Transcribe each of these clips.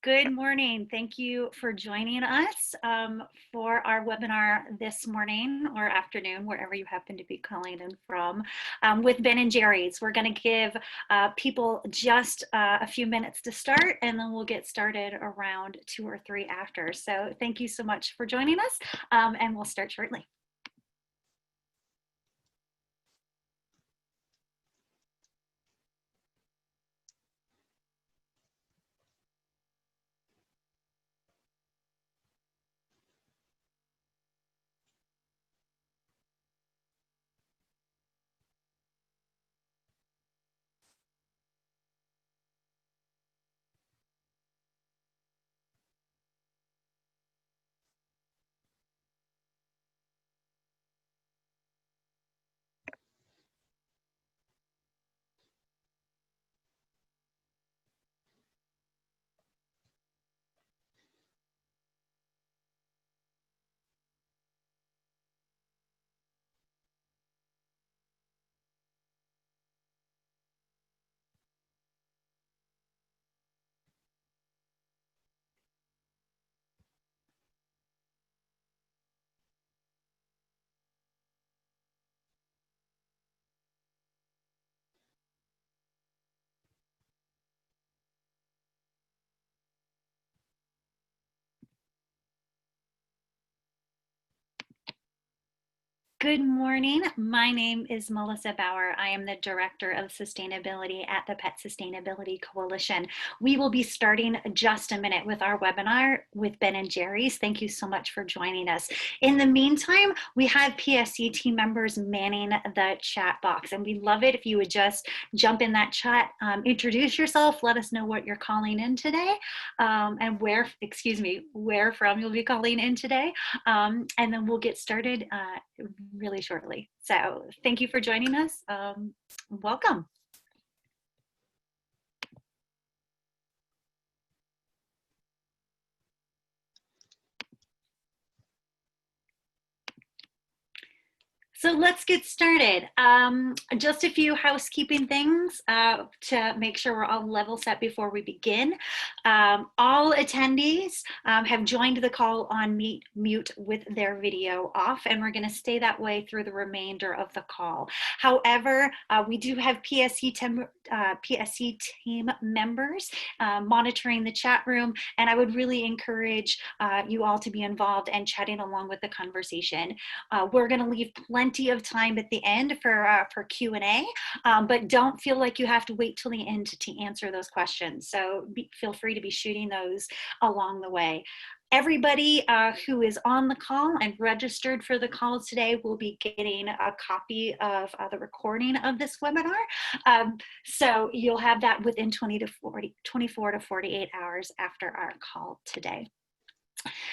Good morning. Thank you for joining us for our webinar this morning or afternoon, wherever you happen to be calling in from, with Ben and Jerry's. We're going to give people just a few minutes to start, and then we'll get started around 2 or 3 after. So thank you so much for joining us, and we'll start shortly. Good morning. My name is Melissa Bauer. I am the Director of Sustainability at the Pet Sustainability Coalition. We will be starting just a minute with our webinar with Ben and Jerry's. Thank you so much for joining us. In the meantime, we have PSC team members manning the chat box, and we'd love it if you would just jump in that chat, introduce yourself, let us know what you're calling in today, and where from you'll be calling in today, and then we'll get started really shortly. So thank you for joining us. Welcome. So let's get started. Just a few housekeeping things to make sure we're all level set before we begin. All attendees have joined the call on mute with their video off, and we're going to stay that way through the remainder of the call. However, we do have PSC team members monitoring the chat room, and I would really encourage you all to be involved and chatting along with the conversation. We're going to leave plenty of time at the end for Q&A, but don't feel like you have to wait till the end to answer those questions. So feel free to be shooting those along the way. Everybody who is on the call and registered for the call today will be getting a copy of the recording of this webinar. So you'll have that within 24 to 48 hours after our call today.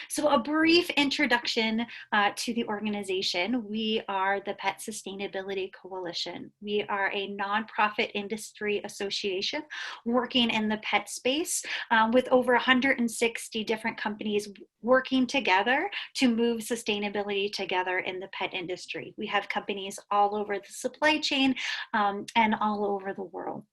So a brief introduction to the organization. We are the Pet Sustainability Coalition. We are a nonprofit industry association working in the pet space with over 160 different companies working together to move sustainability together in the pet industry. We have companies all over the supply chain and all over the world.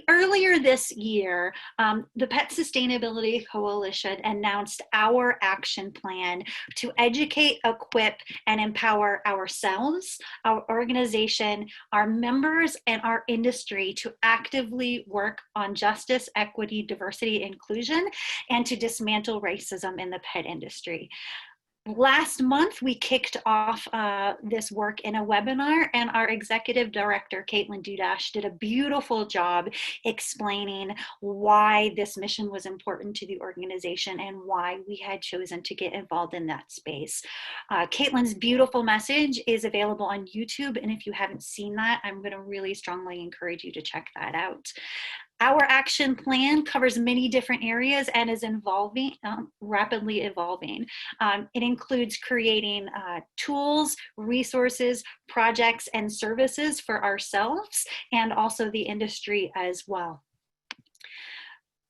Earlier this year, the Pet Sustainability Coalition announced our action plan to educate, equip, and empower ourselves, our organization, our members, and our industry to actively work on justice, equity, diversity, inclusion, and to dismantle racism in the pet industry. Last month, we kicked off this work in a webinar, and our executive director, Caitlin Dudash, did a beautiful job explaining why this mission was important to the organization and why we had chosen to get involved in that space. Caitlin's beautiful message is available on YouTube, and if you haven't seen that, I'm going to really strongly encourage you to check that out. Our action plan covers many different areas and is rapidly evolving. It includes creating tools, resources, projects, and services for ourselves and also the industry as well.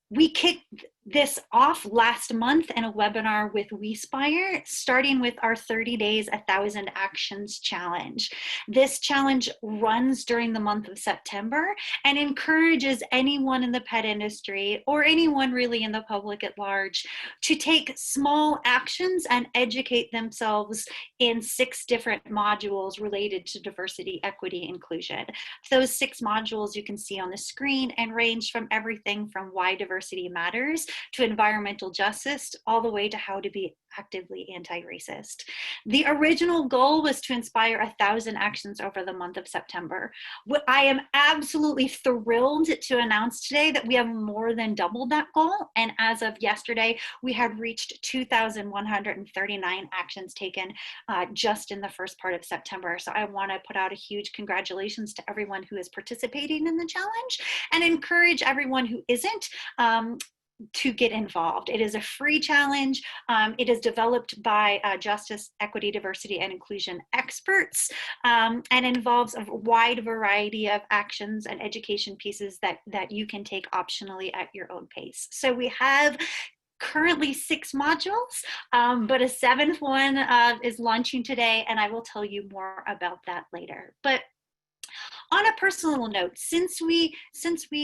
We kicked this off last month in a webinar with WeSpire, starting with our 30 days, 1,000 actions challenge. This challenge runs during the month of September and encourages anyone in the pet industry or anyone really in the public at large to take small actions and educate themselves in 6 different modules related to diversity, equity, inclusion. Those 6 modules you can see on the screen and range from everything from why diversity matters to environmental justice, all the way to how to be actively anti-racist. The original goal was to inspire 1,000 actions over the month of September. What I am absolutely thrilled to announce today that we have more than doubled that goal. And as of yesterday, we had reached 2,139 actions taken just in the first part of September. So I want to put out a huge congratulations to everyone who is participating in the challenge and encourage everyone who isn't to get involved. It is a free challenge. It is developed by justice, equity, diversity, and inclusion experts, and involves a wide variety of actions and education pieces that you can take optionally at your own pace. So we have currently 6 modules, but a 7th one is launching today, and I will tell you more about that later. But on a personal note, since we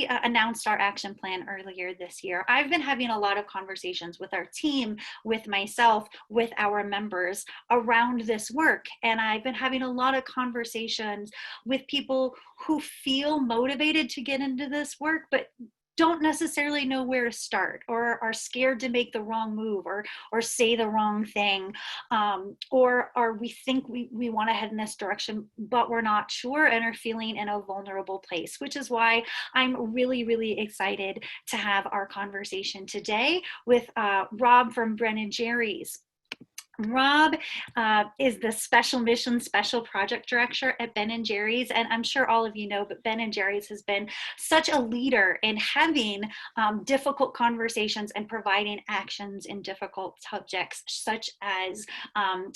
announced our action plan earlier this year, I've been having a lot of conversations with our team, with myself, with our members around this work. And I've been having a lot of conversations with people who feel motivated to get into this work, but don't necessarily know where to start, or are scared to make the wrong move, or say the wrong thing, or we think we want to head in this direction, but we're not sure and are feeling in a vulnerable place, which is why I'm really, really excited to have our conversation today with Rob from Ben & Jerry's. Rob is the Special Mission Special Project Director at Ben & Jerry's, and I'm sure all of you know, but Ben & Jerry's has been such a leader in having difficult conversations and providing actions in difficult subjects such as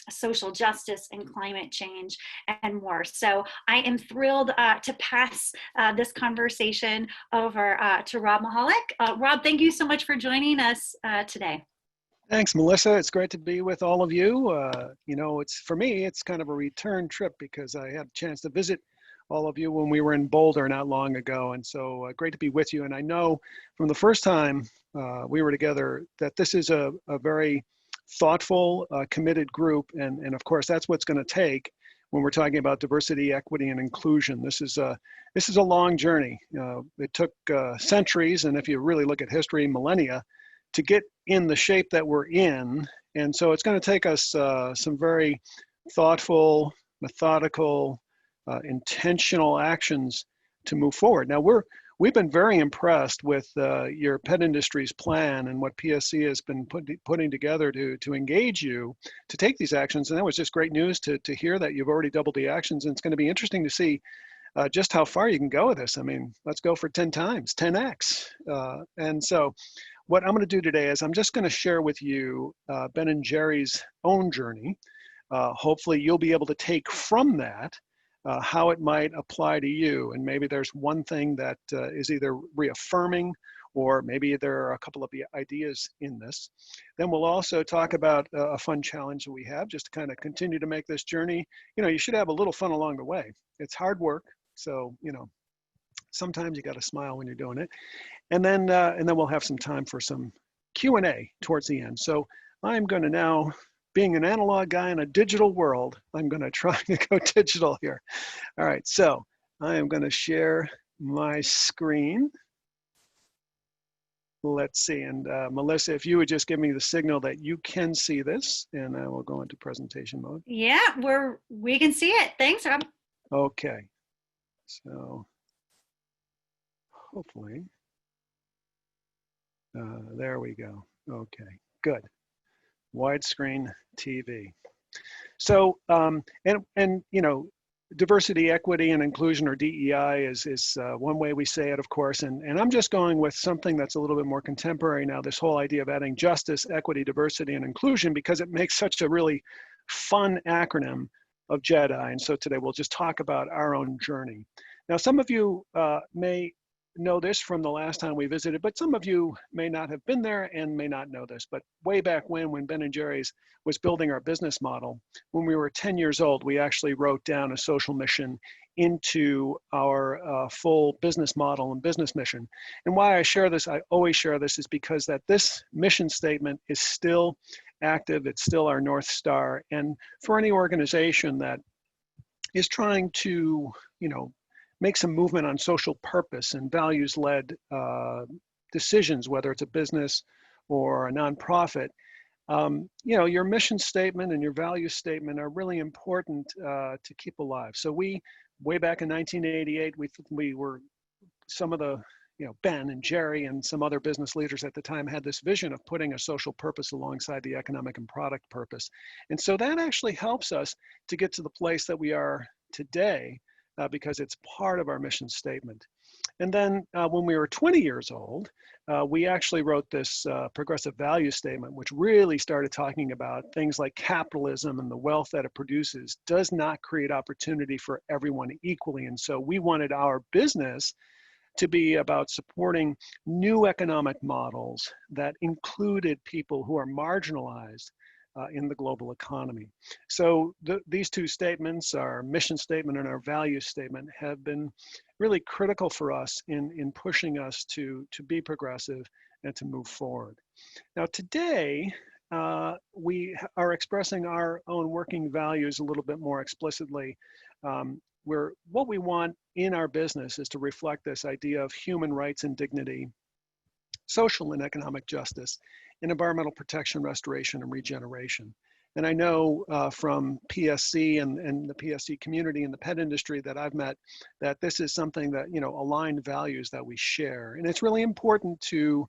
social justice and climate change and more. So I am thrilled to pass this conversation over to Rob Michalak. Rob, thank you so much for joining us today. Thanks, Melissa. It's great to be with all of you. You know, for me, it's kind of a return trip because I had a chance to visit all of you when we were in Boulder not long ago. And so great to be with you. And I know from the first time we were together that this is a very thoughtful, committed group. And of course, that's what's going to take when we're talking about diversity, equity, and inclusion. This is a long journey. It took centuries, and if you really look at history, millennia, to get in the shape that we're in. And so it's going to take us some very thoughtful, methodical, intentional actions to move forward. Now, we've been very impressed with your pet industry's plan and what PSC has been putting together to engage you to take these actions. And that was just great news to hear that you've already doubled the actions. And it's going to be interesting to see just how far you can go with this. I mean, let's go for 10 times, 10x. And so what I'm going to do today is I'm just going to share with you Ben & Jerry's own journey. Hopefully you'll be able to take from that how it might apply to you. And maybe there's one thing that is either reaffirming, or maybe there are a couple of ideas in this. Then we'll also talk about a fun challenge that we have just to kind of continue to make this journey. You know, you should have a little fun along the way. It's hard work. So, you know, sometimes you got to smile when you're doing it. And then we'll have some time for some Q&A towards the end. So I'm going to now, being an analog guy in a digital world, I'm going to try to go digital here. All right, so I am going to share my screen. Let's see, and Melissa, if you would just give me the signal that you can see this, and I will go into presentation mode. Yeah, we can see it. Thanks, Rob. Okay, so hopefully. There we go. Okay, good. Widescreen TV. So, and you know, diversity, equity, and inclusion, or DEI, is one way we say it, of course. And I'm just going with something that's a little bit more contemporary now. This whole idea of adding justice, equity, diversity, and inclusion, because it makes such a really fun acronym of JEDI. And so today we'll just talk about our own journey. Now, some of you may know this from the last time we visited, but some of you may not have been there and may not know this. But way back when Ben and Jerry's was building our business model, when we were 10 years old, we actually wrote down a social mission into our full business model and business mission. And why I always share this, is because that this mission statement is still active. It's still our North Star. And for any organization that is trying to, make some movement on social purpose and values-led decisions, whether it's a business or a nonprofit, your mission statement and your value statement are really important to keep alive. So way back in 1988, we were some of the, Ben and Jerry and some other business leaders at the time had this vision of putting a social purpose alongside the economic and product purpose. And so that actually helps us to get to the place that we are today, because it's part of our mission statement. And then when we were 20 years old, we actually wrote this progressive value statement, which really started talking about things like capitalism and the wealth that it produces does not create opportunity for everyone equally. And so we wanted our business to be about supporting new economic models that included people who are marginalized in the global economy. So these two statements, our mission statement and our value statement, have been really critical for us in pushing us to be progressive and to move forward. Now today, we are expressing our own working values a little bit more explicitly. What we want in our business is to reflect this idea of human rights and dignity, social and economic justice, and environmental protection, restoration, and regeneration. And I know from PSC and the PSC community and the pet industry that I've met, that this is something that, aligned values that we share. And it's really important to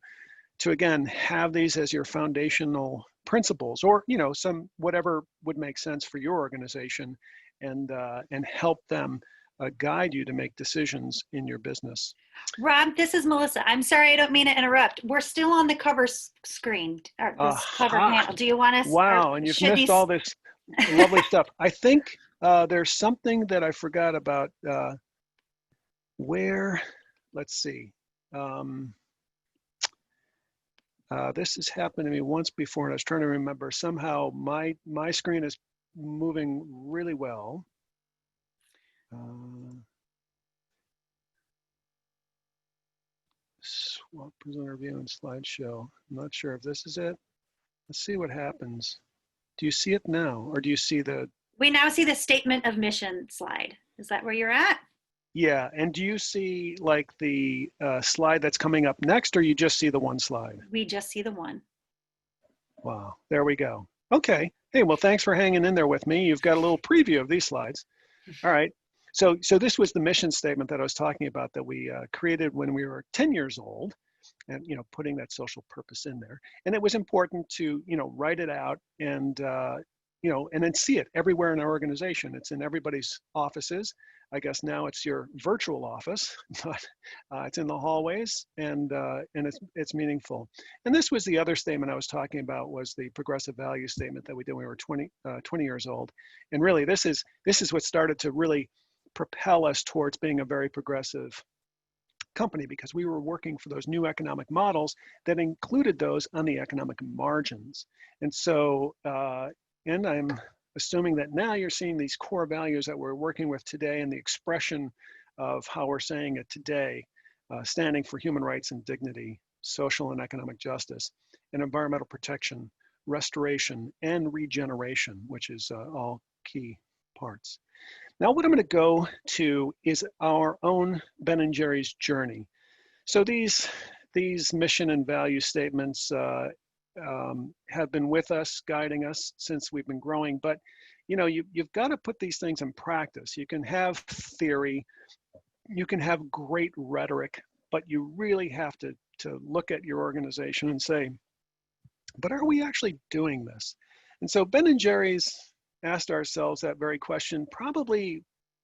again, have these as your foundational principles, or, some whatever would make sense for your organization, and help them guide you to make decisions in your business. Rob, this is Melissa. I'm sorry, I don't mean to interrupt. We're still on the cover screen, or this cover panel. Do you want us? Wow, and you've missed all this lovely stuff. I think there's something that I forgot about. Let's see. This has happened to me once before, and I was trying to remember. Somehow my screen is moving really well. Swap presenter view and slideshow. I'm not sure if this is it. Let's see what happens. Do you see it now, or do you see the? We now see the statement of mission slide. Is that where you're at? Yeah, and do you see like the slide that's coming up next, or you just see the one slide? We just see the one. Wow, there we go. Okay. Hey, well, thanks for hanging in there with me. You've got a little preview of these slides. All right. So this was the mission statement that I was talking about that we created when we were 10 years old, and putting that social purpose in there. And it was important to write it out and and then see it everywhere in our organization. It's in everybody's offices. I guess now it's your virtual office, but it's in the hallways, and it's meaningful. And this was the other statement I was talking about, was the progressive value statement that we did when we were 20 years old. And really, this is what started to really propel us towards being a very progressive company, because we were working for those new economic models that included those on the economic margins. And so, and I'm assuming that now you're seeing these core values that we're working with today, and the expression of how we're saying it today, standing for human rights and dignity, social and economic justice, and environmental protection, restoration, and regeneration, which is all key parts. Now, what I'm going to go to is our own Ben and Jerry's journey. So these mission and value statements have been with us, guiding us since we've been growing. But you've got to put these things in practice. You can have theory, you can have great rhetoric, but you really have to look at your organization and say, but are we actually doing this? And so Ben and Jerry's asked ourselves that very question probably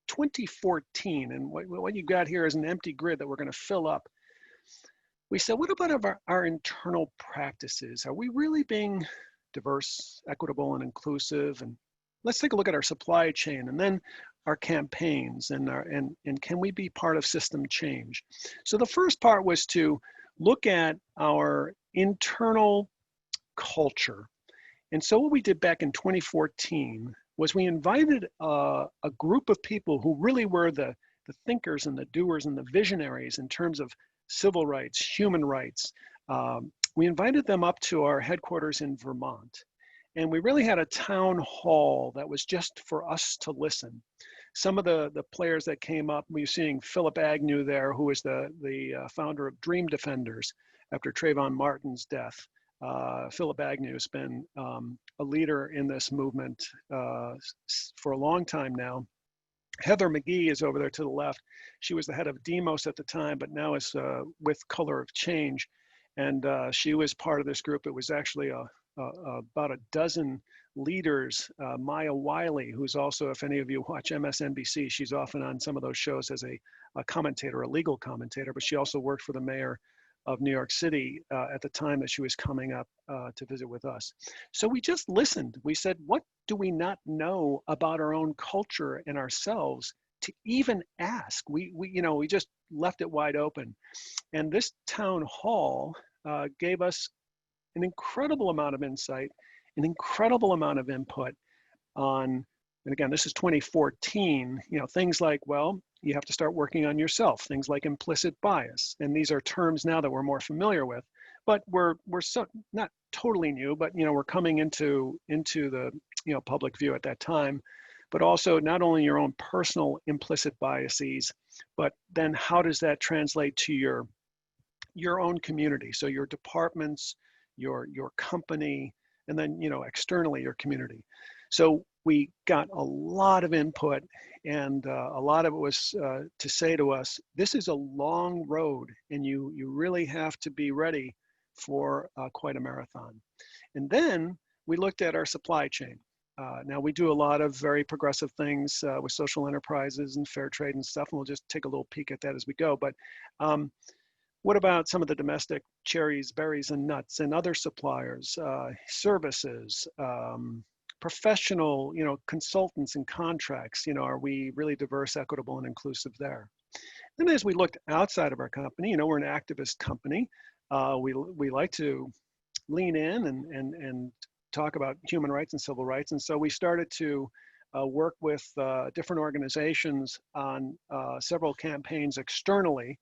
2014, and what you got here is an empty grid that we're going to fill up. We said, what about our internal practices? Are we really being diverse, equitable, and inclusive? And let's take a look at our supply chain, and then our campaigns and can we be part of system change? So the first part was to look at our internal culture. And so what we did back in 2014 was we invited a group of people who really were the thinkers and the doers and the visionaries in terms of civil rights, human rights. We invited them up to our headquarters in Vermont. And we really had a town hall that was just for us to listen. Some of the players that came up, we were seeing Philip Agnew there, who was the founder of Dream Defenders after Trayvon Martin's death. Philip Agnew has been a leader in this movement for a long time now. Heather McGee is over there to the left. She was the head of Demos at the time, but now is with Color of Change. And she was part of this group. It was actually about a dozen leaders. Maya Wiley, who's also, if any of you watch MSNBC, she's often on some of those shows as a commentator, a legal commentator, but she also worked for the mayor of New York City at the time that she was coming up to visit with us. So we just listened. We said, what do we not know about our own culture and ourselves to even ask? We just left it wide open. And this town hall gave us an incredible amount of insight, an incredible amount of input on, and again, this is 2014, things like, well, you have to start working on yourself, things like implicit bias. And these are terms now that we're more familiar with, but we're so not totally new, but we're coming into the public view at that time, but also not only your own personal implicit biases, but then how does that translate to your own community? So your departments, your company, and then externally your community. So we got a lot of input, and a lot of it was to say to us, this is a long road, and you really have to be ready for quite a marathon. And then we looked at our supply chain. Now we do a lot of very progressive things with social enterprises and fair trade and stuff, and we'll just take a little peek at that as we go. But what about some of the domestic cherries, berries, and nuts and other suppliers, services, professional, consultants and contracts? Are we really diverse, equitable, and inclusive there? Then as we looked outside of our company, we're an activist company. We like to lean in and talk about human rights and civil rights. And so we started to work with different organizations on several campaigns externally.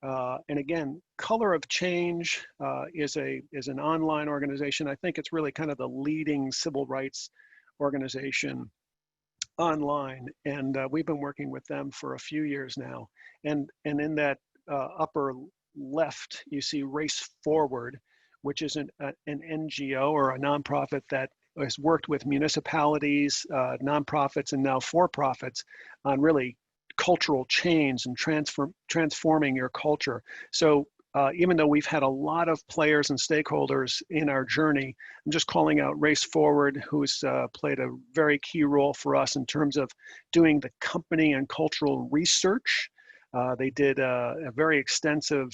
And again, Color of Change is an online organization. I think it's really kind of the leading civil rights organization online, and we've been working with them for a few years now. And in that upper left, you see Race Forward, which is an NGO or a nonprofit that has worked with municipalities, nonprofits, and now for-profits on really cultural change and transforming your culture. So even though we've had a lot of players and stakeholders in our journey, I'm just calling out Race Forward, who's played a very key role for us in terms of doing the company and cultural research. They did a very extensive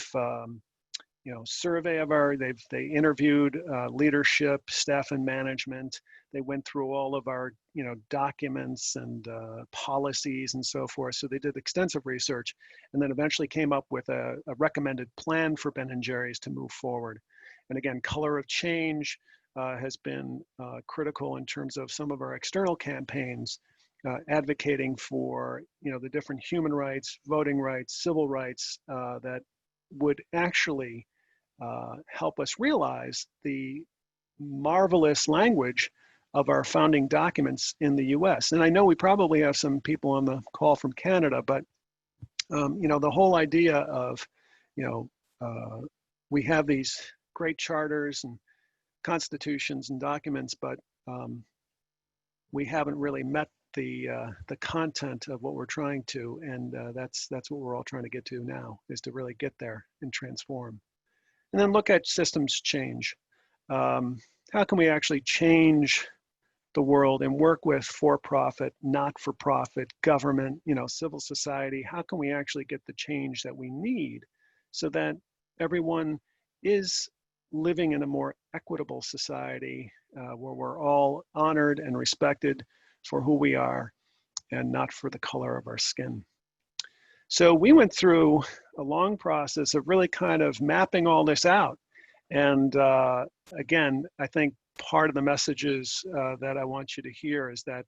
survey of they interviewed leadership, staff and management. They went through all of our, documents and policies and so forth. So they did extensive research and then eventually came up with a recommended plan for Ben & Jerry's to move forward. And again, Color of Change has been critical in terms of some of our external campaigns, advocating for, the different human rights, voting rights, civil rights that would actually help us realize the marvelous language of our founding documents in the US. And I know we probably have some people on the call from Canada, but the whole idea of, we have these great charters and constitutions and documents, but we haven't really met the content of what we're trying to, and that's what we're all trying to get to now, is to really get there and transform. And then look at systems change. How can we actually change the world and work with for-profit, not-for-profit, government, civil society? How can we actually get the change that we need so that everyone is living in a more equitable society where we're all honored and respected for who we are, and not for the color of our skin. So we went through a long process of really kind of mapping all this out. And again, I think part of the messages that I want you to hear is that,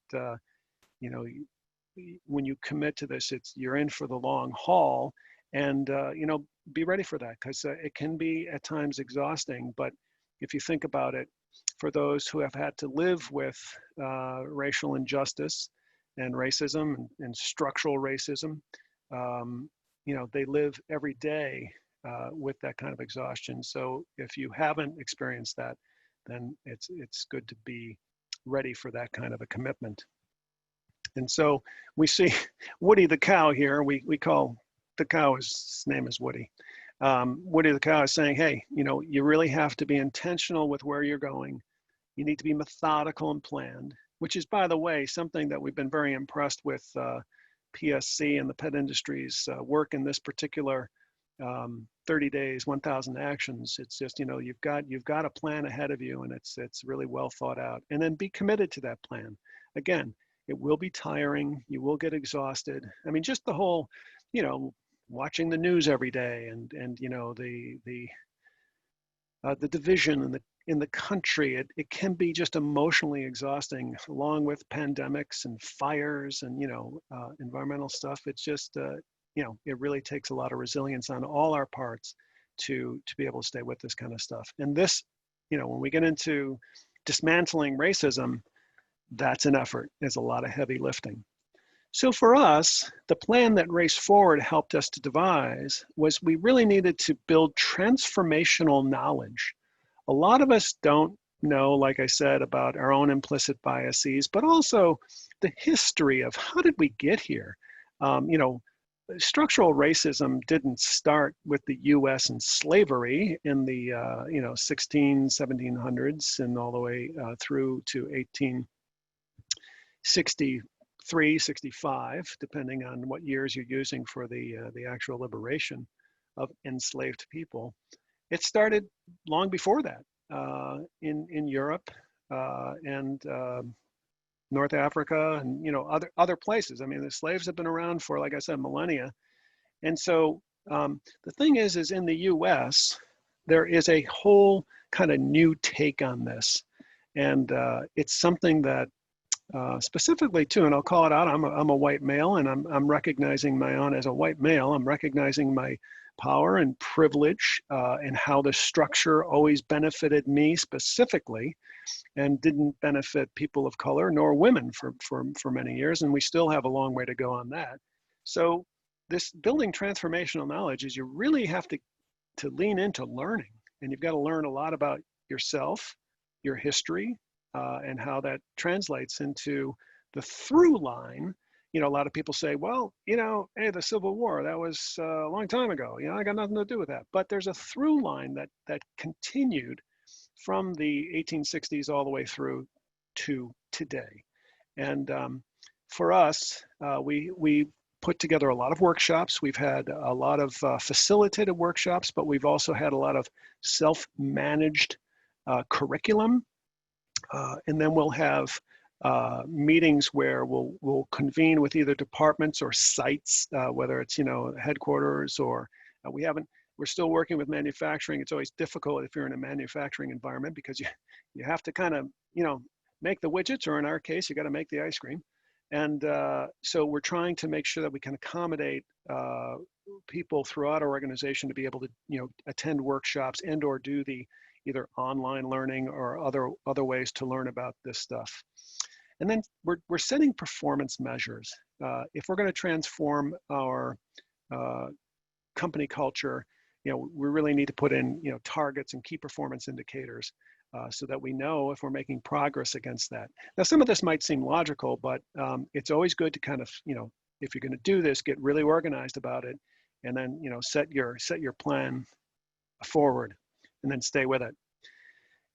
you know, when you commit to this, you're in for the long haul, and you know, be ready for that, because it can be at times exhausting. But if you think about it, for those who have had to live with racial injustice and racism and structural racism, you know, they live every day with that kind of exhaustion. So if you haven't experienced that, then it's good to be ready for that kind of a commitment. And so we see Woody the cow here. We call the cow, his name is Woody. Woody the cow is saying, hey, you know, you really have to be intentional with where you're going. You need to be methodical and planned, which is, by the way, something that we've been very impressed with PSC and the pet industry's work in this particular 30 days, 1,000 actions. It's just, you know, you've got a plan ahead of you, and it's really well thought out. And then be committed to that plan. Again, it will be tiring. You will get exhausted. I mean, just the whole, you know, watching the news every day, and you know, the division in the country, it can be just emotionally exhausting, along with pandemics and fires and, you know, environmental stuff. It's just, you know, it really takes a lot of resilience on all our parts to be able to stay with this kind of stuff. And this, you know, when we get into dismantling racism, that's an effort. There's a lot of heavy lifting. So for us, the plan that Race Forward helped us to devise was we really needed to build transformational knowledge. A lot of us don't know, like I said, about our own implicit biases, but also the history of how did we get here? You know, structural racism didn't start with the U.S. and slavery in the, you know, 1700s and all the way through to 1863, 65, depending on what years you're using for the actual liberation of enslaved people. It started long before that in Europe and North Africa, and, you know, other places. I mean, the slaves have been around for, like I said, millennia. And so the thing is in the U.S., there is a whole kind of new take on this, and it's something that specifically too, and I'll call it out. I'm a white male, and I'm recognizing my own as a white male. I'm recognizing my power and privilege, and how the structure always benefited me specifically, and didn't benefit people of color nor women for many years. And we still have a long way to go on that. So this building transformational knowledge is you really have to lean into learning, and you've got to learn a lot about yourself, your history, and how that translates into the through line. You know, a lot of people say, well, you know, hey, the Civil War, that was a long time ago. You know, I got nothing to do with that. But there's a through line that continued from the 1860s all the way through to today. And for us, we put together a lot of workshops. We've had a lot of facilitated workshops, but we've also had a lot of self-managed curriculum. And then we'll have meetings where we'll convene with either departments or sites, whether it's, you know, headquarters or we're still working with manufacturing. It's always difficult if you're in a manufacturing environment, because you have to kind of, you know, make the widgets, or in our case, you got to make the ice cream. And so we're trying to make sure that we can accommodate people throughout our organization to be able to, you know, attend workshops and or do the either online learning or other ways to learn about this stuff. And then we're setting performance measures. If we're going to transform our company culture, you know, we really need to put in, you know, targets and key performance indicators so that we know if we're making progress against that. Now, some of this might seem logical, but it's always good to kind of, you know, if you're going to do this, get really organized about it, and then, you know, set your plan forward, and then stay with it.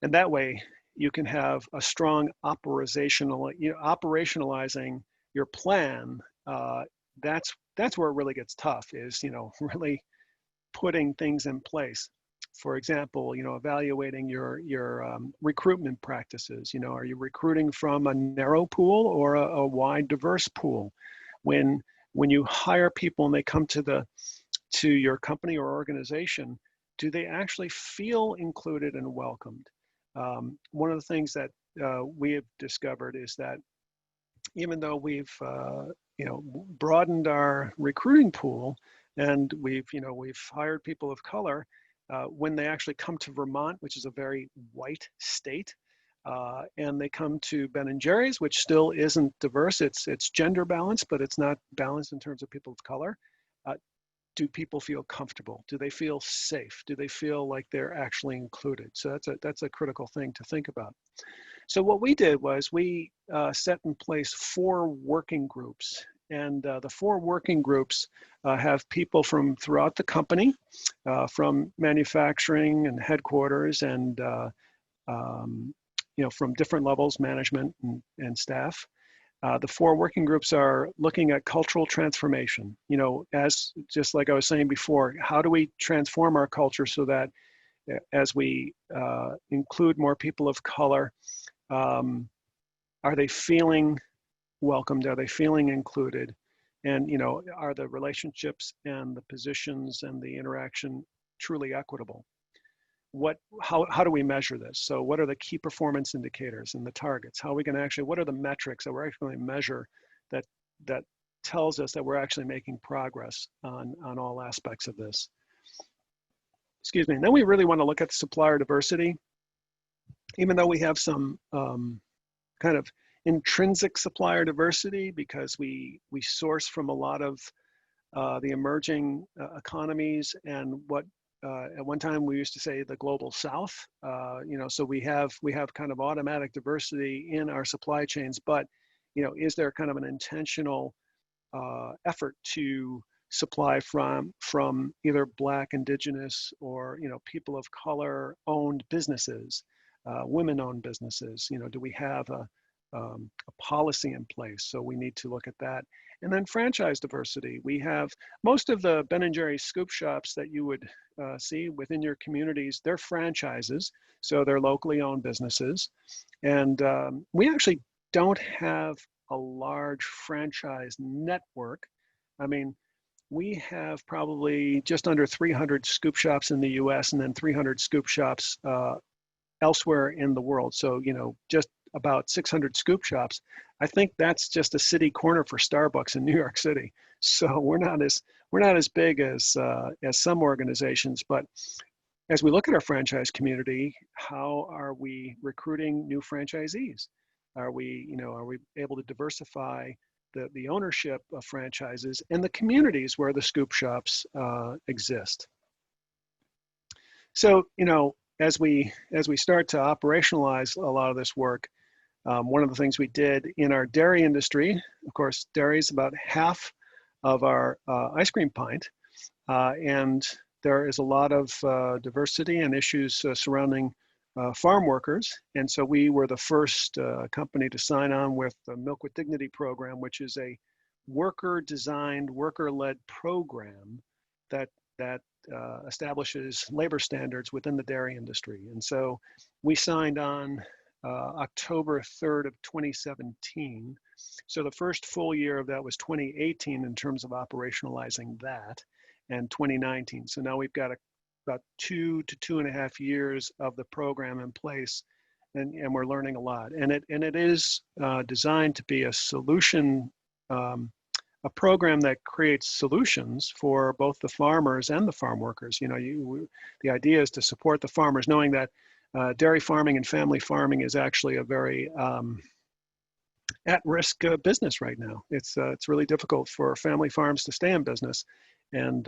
And that way you can have a strong operationalizing your plan. That's where it really gets tough, is, you know, really putting things in place. For example, evaluating your recruitment practices. Are you recruiting from a narrow pool or a wide, diverse pool? When you hire people and they come to your company or organization, do they actually feel included and welcomed? One of the things that we have discovered is that even though we've broadened our recruiting pool and we've hired people of color, when they actually come to Vermont, which is a very white state, and they come to Ben and Jerry's, which still isn't diverse. It's gender balanced, but it's not balanced in terms of people of color. Do people feel comfortable? Do they feel safe? Do they feel like they're actually included? So that's a critical thing to think about. So what we did was we set in place 4 working groups. And the 4 working groups have people from throughout the company, from manufacturing and headquarters and from different levels, management and staff. The 4 working groups are looking at cultural transformation. As just like I was saying before, how do we transform our culture so that as we include more people of color, are they feeling welcomed? Are they feeling included? And are the relationships and the positions and the interaction truly equitable? How do we measure this? So what are the key performance indicators and the targets? How are we going to actually, what are the metrics that we're actually going to measure that tells us that we're actually making progress on all aspects of this? Excuse me. And then we really want to look at supplier diversity. Even though we have some kind of intrinsic supplier diversity because we source from a lot of the emerging economies and what at one time we used to say the global south. So we have kind of automatic diversity in our supply chains, but is there kind of an intentional effort to supply from either Black, Indigenous, or people of color owned businesses, women-owned businesses? Do we have a policy in place? So we need to look at that. And then franchise diversity. We have most of the Ben and Jerry's scoop shops that you would see within your communities, they're franchises. So they're locally owned businesses. And we actually don't have a large franchise network. I mean, we have probably just under 300 scoop shops in the US and then 300 scoop shops elsewhere in the world. So, just about 600 scoop shops. I think that's just a city corner for Starbucks in New York City. So we're not as big as some organizations, but as we look at our franchise community, how are we recruiting new franchisees? Are we able to diversify the ownership of franchises and the communities where the scoop shops exist? So, as we start to operationalize a lot of this work, one of the things we did in our dairy industry, of course, dairy is about half of our ice cream pint, and there is a lot of diversity and issues surrounding farm workers. And so we were the first company to sign on with the Milk with Dignity program, which is a worker-designed, worker-led program that establishes labor standards within the dairy industry. And so we signed on October 3rd of 2017. So the first full year of that was 2018 in terms of operationalizing that, and 2019. So now we've got about 2 to 2.5 years of the program in place, and we're learning a lot. And it is designed to be a solution, a program that creates solutions for both the farmers and the farm workers. The idea is to support the farmers, knowing that dairy farming and family farming is actually a very at-risk business right now. It's really difficult for family farms to stay in business, and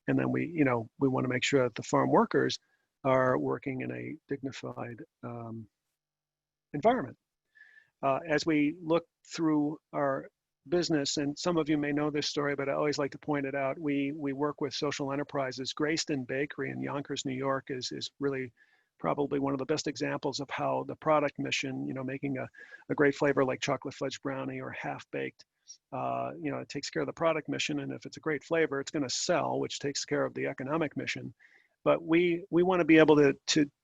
then we want to make sure that the farm workers are working in a dignified environment. As we look through our business, and some of you may know this story, but I always like to point it out. We work with social enterprises. Grayston Bakery in Yonkers, New York is really probably one of the best examples of how the product mission, making a great flavor like chocolate fudge brownie or half baked, it takes care of the product mission. And if it's a great flavor, it's going to sell, which takes care of the economic mission. but we want to be able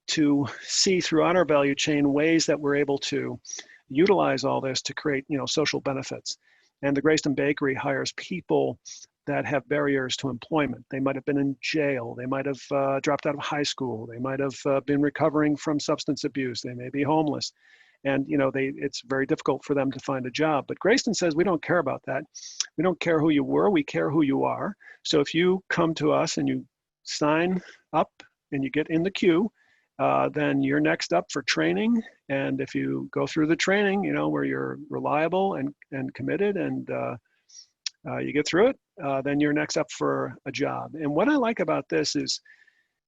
to see throughout our value chain ways that we're able to utilize all this to create, social benefits. And the Grayston Bakery hires people that have barriers to employment. They might have been in jail. They might have dropped out of high school. They might have been recovering from substance abuse. They may be homeless. And it's very difficult for them to find a job. But Grayston says we don't care about that. We don't care who you were. We care who you are. So if you come to us and you sign up and you get in the queue, then you're next up for training. And if you go through the training, where you're reliable and committed and you get through it, then you're next up for a job. And what I like about this is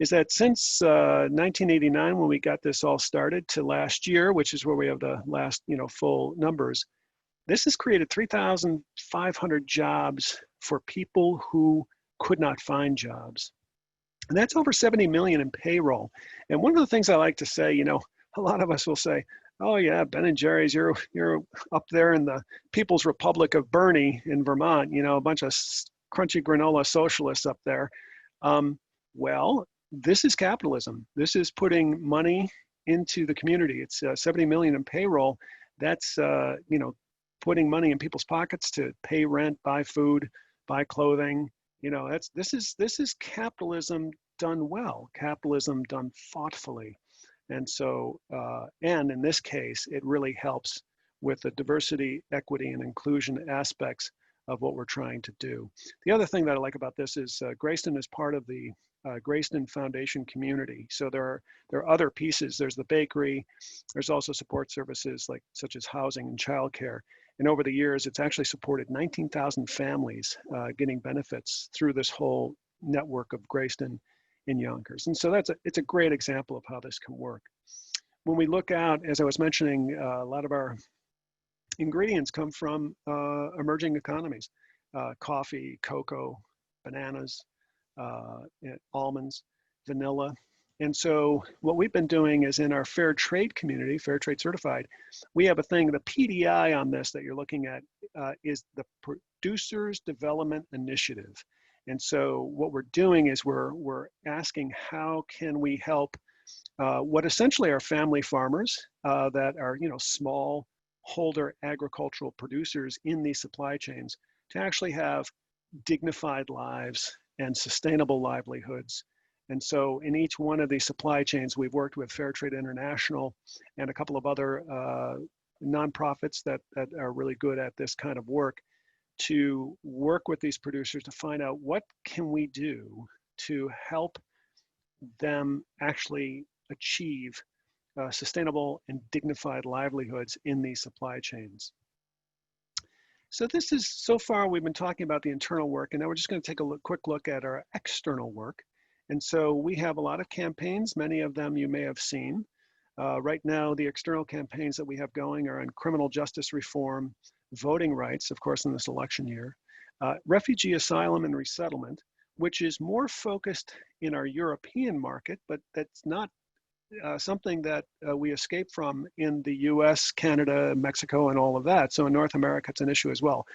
that since 1989, when we got this all started, to last year, which is where we have the last full numbers, this has created 3,500 jobs for people who could not find jobs. And that's over 70 million in payroll. And one of the things I like to say, a lot of us will say, oh yeah, Ben and Jerry's, you're up there in the People's Republic of Bernie in Vermont, a bunch of crunchy granola socialists up there. Well, this is capitalism. This is putting money into the community. It's 70 million in payroll. That's putting money in people's pockets to pay rent, buy food, buy clothing. This is capitalism done well, capitalism done thoughtfully. And so, and in this case, it really helps with the diversity, equity, and inclusion aspects of what we're trying to do. The other thing that I like about this is Grayston is part of the Grayston Foundation community. So there are other pieces. There's the bakery. There's also support services such as housing and childcare. And over the years, it's actually supported 19,000 families getting benefits through this whole network of Grayston in Yonkers. And so it's a great example of how this can work. When we look out, as I was mentioning, a lot of our ingredients come from emerging economies, coffee, cocoa, bananas, almonds, vanilla. And so what we've been doing is in our fair trade community, fair trade certified, we have a thing, the PDI on this that you're looking at is the Producers Development Initiative. And so what we're doing is we're asking how can we help what essentially are family farmers that are small holder agricultural producers in these supply chains to actually have dignified lives and sustainable livelihoods. And so in each one of these supply chains, we've worked with Fair Trade International and a couple of other nonprofits that are really good at this kind of work to work with these producers to find out what can we do to help them actually achieve sustainable and dignified livelihoods in these supply chains. So so far we've been talking about the internal work, and now we're just going to take a quick look at our external work. And so we have a lot of campaigns, many of them you may have seen. Right now, the external campaigns that we have going are on criminal justice reform, voting rights, of course, in this election year, refugee asylum and resettlement, which is more focused in our European market, but that's not something that we escape from in the US, Canada, Mexico, and all of that. So in North America, it's an issue as well.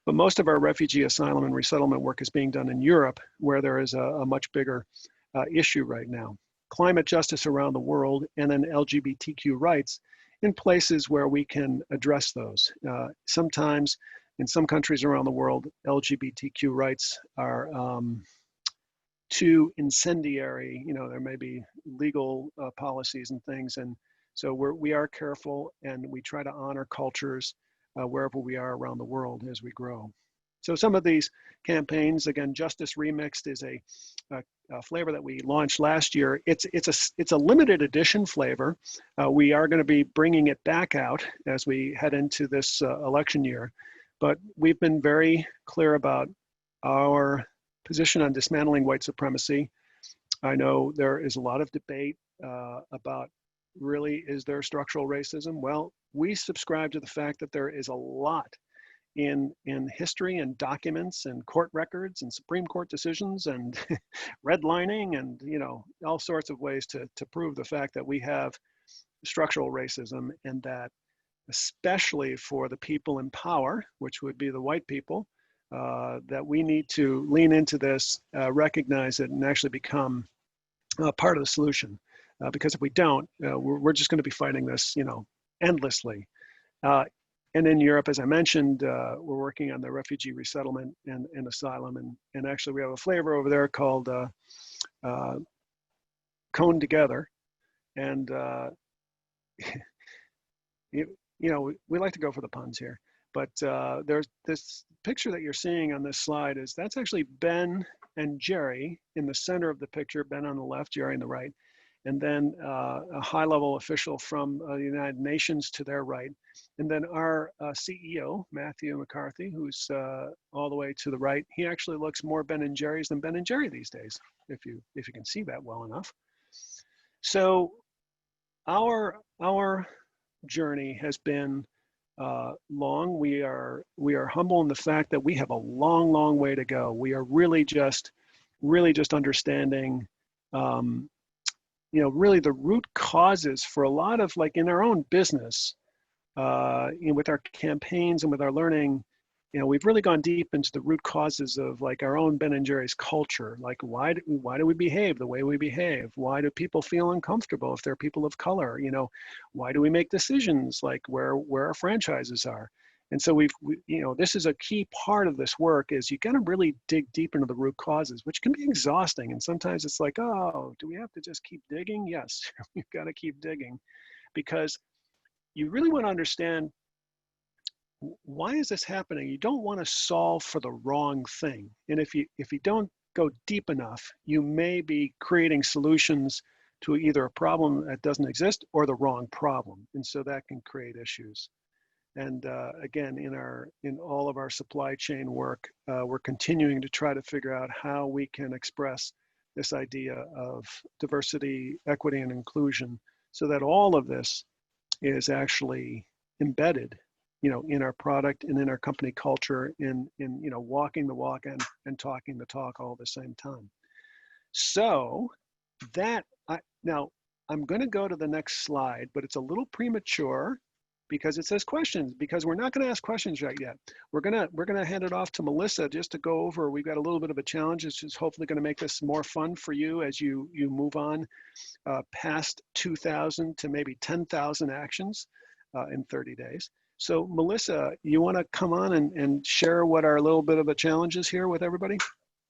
But most of our refugee asylum and resettlement work is being done in Europe, where there is a much bigger issue right now. Climate justice around the world, and then LGBTQ rights in places where we can address those. Sometimes in some countries around the world, LGBTQ rights are too incendiary. There may be legal policies and things. And so we are careful, and we try to honor cultures wherever we are around the world as we grow. So some of these campaigns, again, Justice Remixed is a flavor that we launched last year. It's a limited edition flavor. We are going to be bringing it back out as we head into this election year. But we've been very clear about our position on dismantling white supremacy. I know there is a lot of debate about really, is there structural racism? Well, we subscribe to the fact that there is a lot in history and documents and court records and Supreme Court decisions and redlining and all sorts of ways to prove the fact that we have structural racism, and that especially for the people in power, which would be the white people, that we need to lean into this, recognize it, and actually become part of the solution. Because if we don't, we're just going to be fighting this, endlessly. Uh, and in Europe, as I mentioned, we're working on the refugee resettlement and asylum. And actually, we have a flavor over there called Cone Together. And, we like to go for the puns here. But there's this picture that you're seeing on this slide that's actually Ben and Jerry in the center of the picture, Ben on the left, Jerry on the right. And then a high-level official from the United Nations to their right. And then our CEO, Matthew McCarthy, who's all the way to the right. He actually looks more Ben and Jerry's than Ben and Jerry these days, if you can see that well enough. So our journey has been long. We are humble in the fact that we have a long way to go. We are really just understanding, really the root causes for a lot of, like, in our own business, with our campaigns and with our learning. We've really gone deep into the root causes of, like, our own Ben and Jerry's culture. Like, why do we behave the way we behave? Why do people feel uncomfortable if they're people of color? Why do we make decisions like where our franchises are? And so this is a key part of this work, is you got to really dig deep into the root causes, which can be exhausting. And sometimes it's like, oh, do we have to just keep digging? Yes, we've got to keep digging, because you really want to understand, why is this happening? You don't want to solve for the wrong thing. And if you don't go deep enough, you may be creating solutions to either a problem that doesn't exist or the wrong problem. And so that can create issues. And again, in all of our supply chain work, we're continuing to try to figure out how we can express this idea of diversity, equity, and inclusion, so that all of this is actually embedded, in our product and in our company culture, in walking the walk and talking the talk all at the same time. So now I'm going to go to the next slide, but it's a little premature because it says questions, because we're not going to ask questions right yet. We're going to hand it off to Melissa just to go over. We've got a little bit of a challenge. It's just hopefully going to make this more fun for you as you move on past 2,000 to maybe 10,000 actions in 30 days. So Melissa, you want to come on and share what our little bit of a challenge is here with everybody?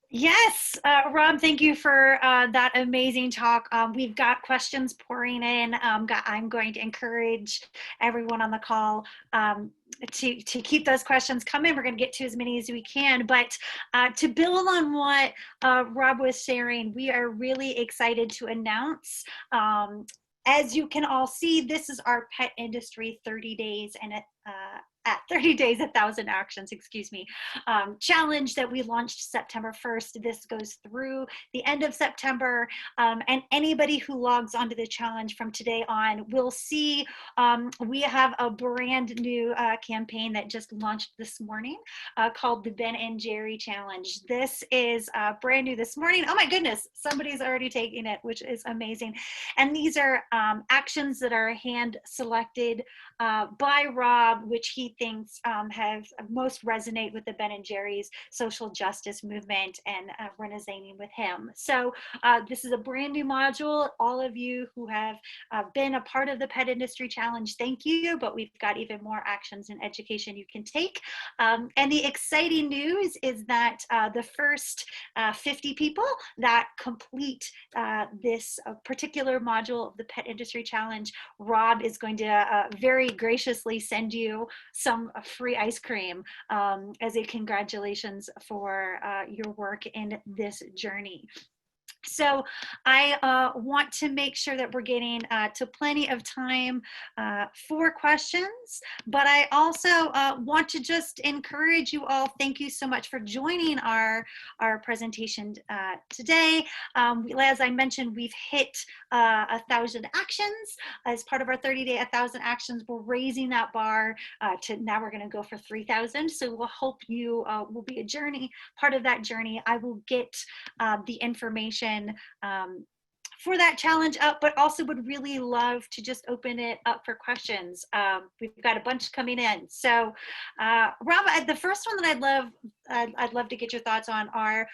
Yes, Rob, thank you for that amazing talk. We've got questions pouring in. I'm going to encourage everyone on the call to keep those questions coming. We're going to get to as many as we can. But to build on what Rob was sharing, we are really excited to announce, as you can all see, this is our pet industry 30 days and at 30 days, 1,000 actions, challenge that we launched September 1st. This goes through the end of September, and anybody who logs onto the challenge from today on will see we have a brand new campaign that just launched this morning called the Ben and Jerry Challenge. This is brand new this morning. Oh my goodness, somebody's already taking it, which is amazing. And these are actions that are hand selected by Rob, which he thinks have most resonate with the Ben and Jerry's social justice movement, and resonating with him. So this is a brand new module. All of you who have been a part of the Pet Industry Challenge, thank you, but we've got even more actions and education you can take. And the exciting news is that the first 50 people that complete this particular module of the Pet Industry Challenge, Rob is going to very graciously send you some free ice cream as a congratulations for your work in this journey. So I want to make sure that we're getting to plenty of time for questions, but I also want to just encourage you all. Thank you so much for joining our presentation today. As I mentioned, we've hit 1,000 actions as part of our 30-day 1,000 actions. We're raising that bar to now we're going to go for 3,000. So we'll hope you will be a journey, part of that journey. I will get the information for that challenge up, but also would really love to just open it up for questions. We've got a bunch coming in. So Rob, the first one that I'd love to get your thoughts on are,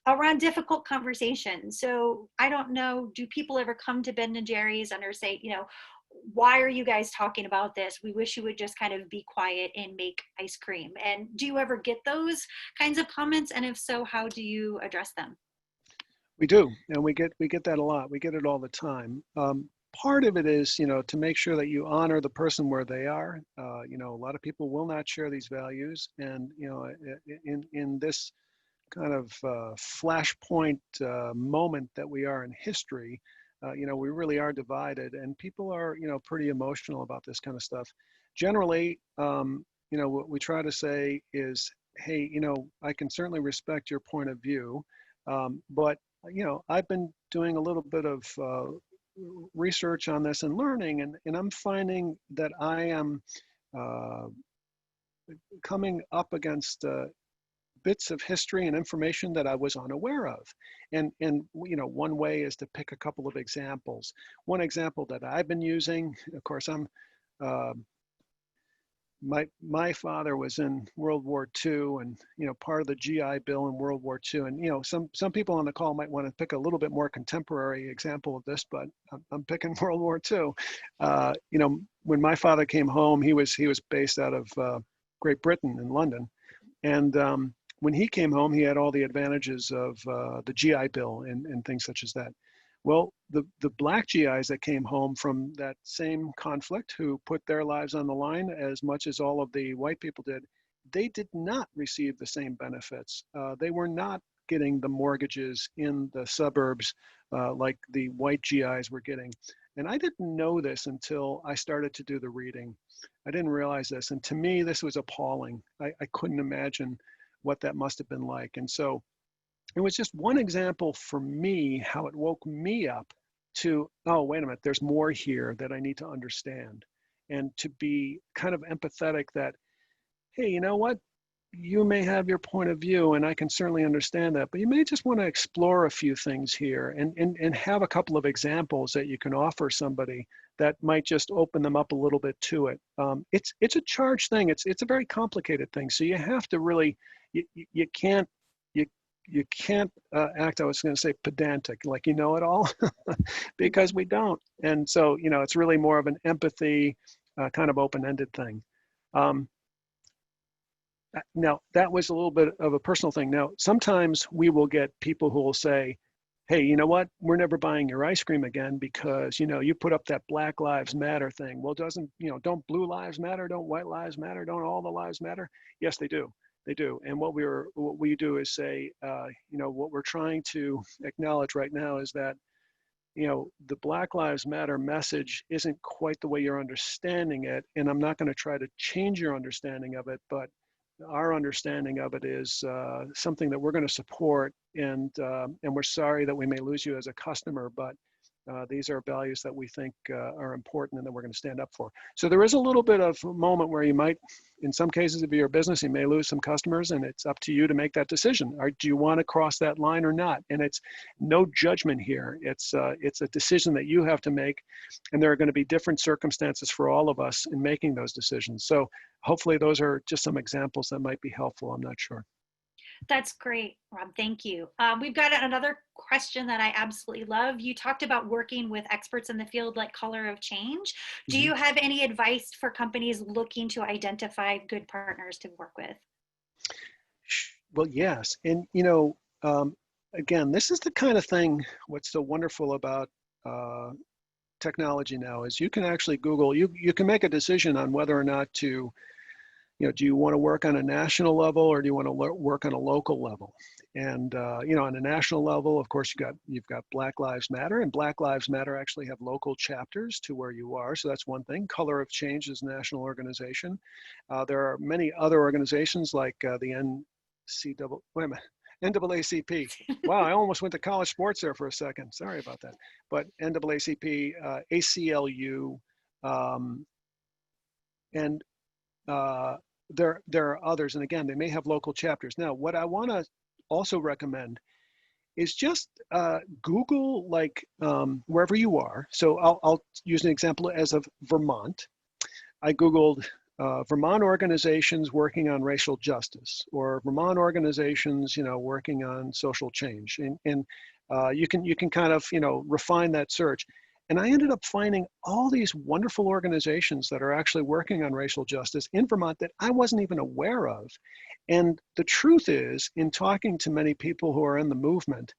around difficult conversations. So I don't know, do people ever come to Ben and Jerry's and or say, why are you guys talking about this? We wish you would just kind of be quiet and make ice cream. And do you ever get those kinds of comments? And if so, how do you address them? We do, and we get that a lot. We get it all the time. Part of it is, to make sure that you honor the person where they are. A lot of people will not share these values, and in this kind of flashpoint moment that we are in history, we really are divided, and people are, pretty emotional about this kind of stuff. Generally, what we try to say is, hey, I can certainly respect your point of view, but I've been doing a little bit of research on this and learning, and I'm finding that I am uh, coming up against bits of history and information that I was unaware of. And one way is to pick a couple of examples. One example that I've been using, of course, uh, my father was in World War II, and part of the GI Bill in World War II. And some people on the call might want to pick a little bit more contemporary example of this, but I'm picking World War II. When my father came home, he was based out of Great Britain in London, and when he came home, he had all the advantages of the GI Bill and things such as that. Well, the black GIs that came home from that same conflict, who put their lives on the line as much as all of the white people did, they did not receive the same benefits. They were not getting the mortgages in the suburbs like the white GIs were getting. And I didn't know this until I started to do the reading. I didn't realize this. And to me, this was appalling. I couldn't imagine what that must have been like. And so it was just one example for me, how it woke me up to, oh, wait a minute, there's more here that I need to understand. And to be kind of empathetic that, hey, you know what? You may have your point of view, and I can certainly understand that, but you may just want to explore a few things here and have a couple of examples that you can offer somebody that might just open them up a little bit to it. It's a charged thing. It's a very complicated thing. So you have to really, you can't, you can't act, I was going to say pedantic, like you know it all, because we don't. And so, it's really more of an empathy, kind of open-ended thing. Now, that was a little bit of a personal thing. Now, sometimes we will get people who will say, hey, you know what? We're never buying your ice cream again because, you put up that Black Lives Matter thing. Well, don't blue lives matter? Don't white lives matter? Don't all the lives matter? Yes, they do. They do. And what we do is say, what we're trying to acknowledge right now is that, the Black Lives Matter message isn't quite the way you're understanding it. And I'm not going to try to change your understanding of it, but our understanding of it is something that we're going to support, and we're sorry that we may lose you as a customer, but these are values that we think are important and that we're going to stand up for. So there is a little bit of a moment where you might, in some cases, if you're a business, you may lose some customers, and it's up to you to make that decision. Do you want to cross that line or not? And it's no judgment here. It's a decision that you have to make, and there are going to be different circumstances for all of us in making those decisions. So hopefully those are just some examples that might be helpful. I'm not sure. That's great, Rob. Thank you. We've got another question that I absolutely love. You talked about working with experts in the field like Color of Change. Do Mhm. you have any advice for companies looking to identify good partners to work with? Well, yes. And, again, this is the kind of thing, what's so wonderful about uh, technology now is you can actually Google, you can make a decision on whether or not to, do you want to work on a national level or do you want to work on a local level? And, on a national level, of course, you've got Black Lives Matter, and Black Lives Matter actually have local chapters to where you are. So that's one thing. Color of Change is a national organization. There are many other organizations like the wait a minute, NAACP. Wow, I almost went to college sports there for a second. Sorry about that. But NAACP, ACLU, and there are others. And again, they may have local chapters. Now, what I want to also recommend is just Google, like wherever you are. So I'll use an example as of Vermont. I Googled Vermont organizations working on racial justice, or Vermont organizations, working on social change, and you can kind of refine that search. And I ended up finding all these wonderful organizations that are actually working on racial justice in Vermont that I wasn't even aware of. And the truth is, in talking to many people who are in the movement,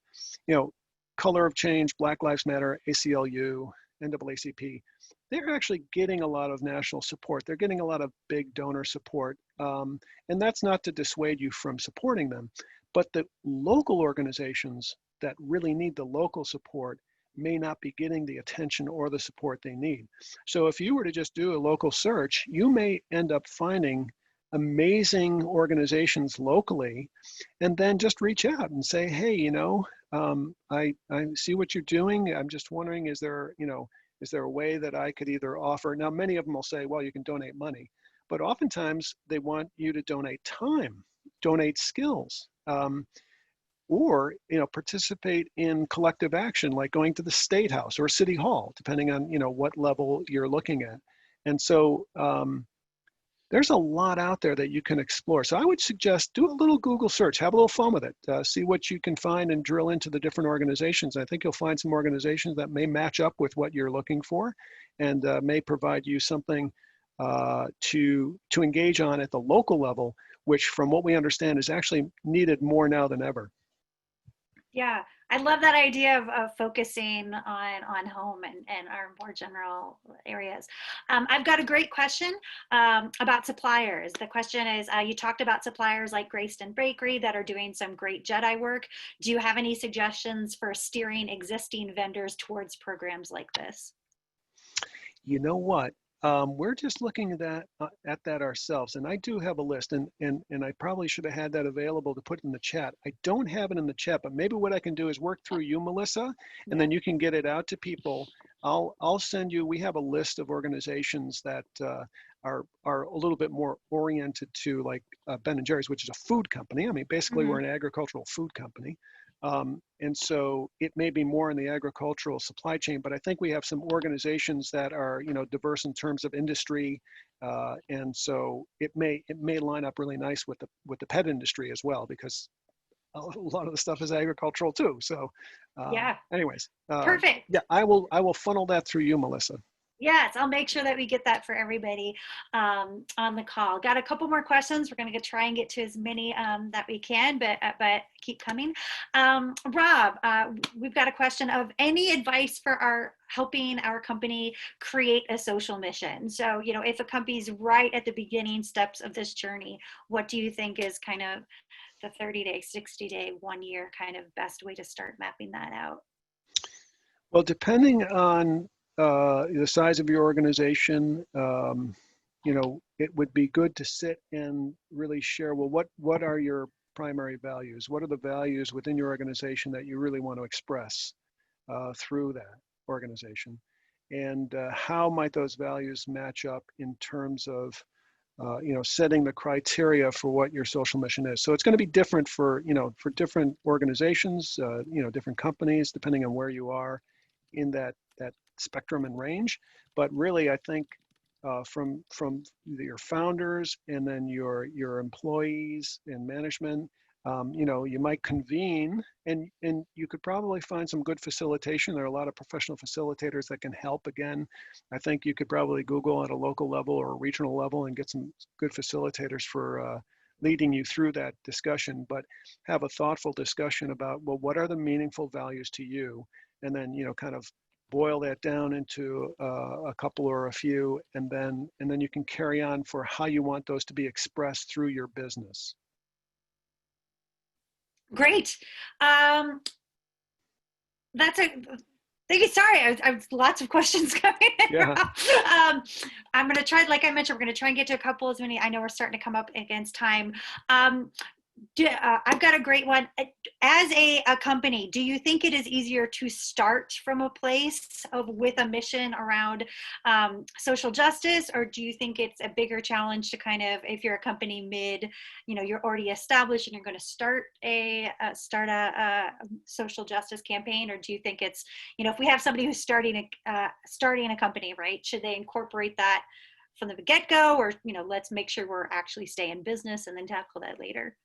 Color of Change, Black Lives Matter, ACLU, NAACP, they're actually getting a lot of national support. They're getting a lot of big donor support. And that's not to dissuade you from supporting them, but the local organizations that really need the local support may not be getting the attention or the support they need. So if you were to just do a local search, you may end up finding amazing organizations locally, and then just reach out and say, hey, I see what you're doing. I'm just wondering, is there a way that I could either offer? Now, many of them will say, well, you can donate money, but oftentimes they want you to donate time, donate skills, or participate in collective action, like going to the State House or City Hall, depending on what level you're looking at. And so there's a lot out there that you can explore. So I would suggest do a little Google search, have a little fun with it, see what you can find, and drill into the different organizations. I think you'll find some organizations that may match up with what you're looking for, and may provide you something to engage on at the local level, which from what we understand is actually needed more now than ever. Yeah, I love that idea of focusing on home and our more general areas. I've got a great question about suppliers. The question is, you talked about suppliers like Grayston Bakery that are doing some great JEDI work. Do you have any suggestions for steering existing vendors towards programs like this? You know what? We're just looking at that ourselves, and I do have a list, and I probably should have had that available to put in the chat. I don't have it in the chat, but maybe what I can do is work through you, Melissa, and then you can get it out to people. I'll send you. We have a list of organizations that are a little bit more oriented to, like Ben and Jerry's, which is a food company. I mean, basically, we're an agricultural food company. And so it may be more in the agricultural supply chain, but I think we have some organizations that are, diverse in terms of industry, and so it may line up really nice with the pet industry as well, because a lot of the stuff is agricultural too. So, anyways, Perfect. yeah, I will funnel that through you, Melissa. Yes, I'll make sure that we get that for everybody on the call. Got a couple more questions. We're going to try and get to as many that we can, but keep coming. Rob, we've got a question of any advice for helping our company create a social mission. So, if a company's right at the beginning steps of this journey, what do you think is kind of the 30-day, 60-day, 1 year kind of best way to start mapping that out? Well, depending on the size of your organization, it would be good to sit and really share, well, what are your primary values? What are the values within your organization that you really want to express through that organization? And how might those values match up in terms of setting the criteria for what your social mission is? So it's going to be different for different organizations, different companies, depending on where you are in that spectrum and range. But really, I think from your founders and then your employees and management, you might convene, and you could probably find some good facilitation. There are a lot of professional facilitators that can help. Again, I think you could probably Google at a local level or a regional level and get some good facilitators for leading you through that discussion, but have a thoughtful discussion about, well, what are the meaningful values to you? And then, kind of boil that down into a couple or a few, and then you can carry on for how you want those to be expressed through your business. Great. Thank you. Sorry, I've lots of questions coming in. Yeah. I'm going to try, like I mentioned, we're going to try and get to a couple as many. I know we're starting to come up against time. I've got a great one. As a company, do you think it is easier to start from a place with a mission around social justice, or do you think it's a bigger challenge to kind of, if you're a company you're already established and you're going to start a social justice campaign, or do you think it's, if we have somebody who's starting a company, right, should they incorporate that from the get-go, or, let's make sure we're actually stay in business and then tackle that later?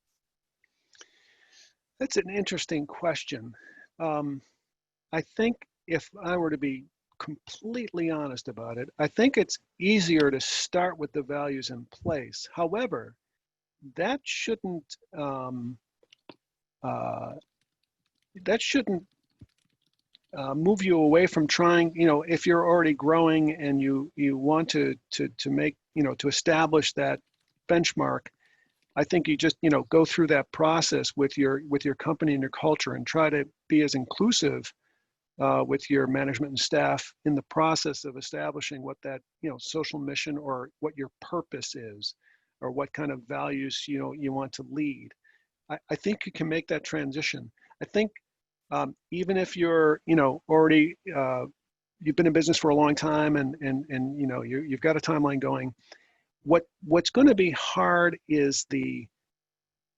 That's an interesting question. I think if I were to be completely honest about it, I think it's easier to start with the values in place. However, that shouldn't uh, move you away from trying. If you're already growing and you want to make, to establish that benchmark, I think you just, go through that process with your company and your culture, and try to be as inclusive with your management and staff in the process of establishing what that, social mission, or what your purpose is, or what kind of values, you want to lead. I think you can make that transition. I think even if you're, already, you've been in business for a long time, and you've got a timeline going, what's going to be hard is the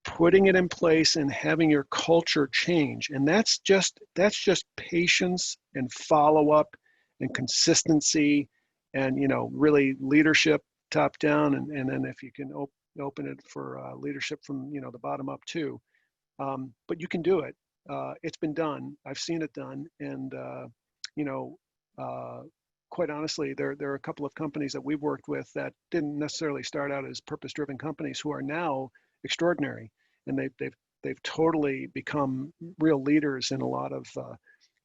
putting it in place and having your culture change. And that's just patience and follow-up and consistency, and really leadership top down, and then if you can open it for leadership from the bottom up too. But you can do it. It's been done. I've seen it done. And you know quite honestly, there are a couple of companies that we've worked with that didn't necessarily start out as purpose-driven companies, who are now extraordinary, and they've totally become real leaders in a lot of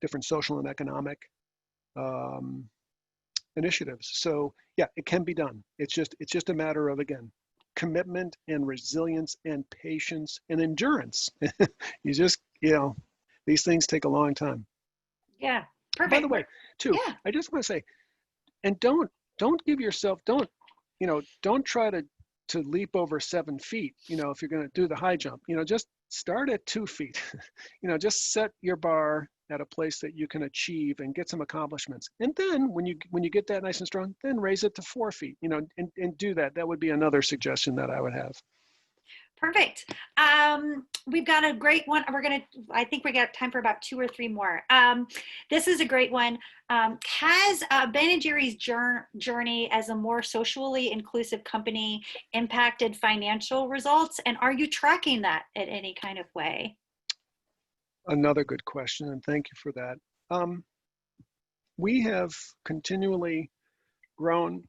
different social and economic um, initiatives. So yeah, it can be done. It's just a matter of, again, commitment and resilience and patience and endurance. You just, these things take a long time. Yeah, By the perfect. way, too, Yeah, I just want to say, and don't give yourself, don't try to leap over 7 feet, if you're going to do the high jump. Just start at 2 feet. Just set your bar at a place that you can achieve and get some accomplishments. And then when you get that nice and strong, then raise it to 4 feet, and do that. That would be another suggestion that I would have. perfect. We've got a great one. I think we got time for about 2 or 3 more. This is a great one. Has Ben & Jerry's journey as a more socially inclusive company impacted financial results? And are you tracking that in any kind of way? Another good question, and thank you for that. We have continually grown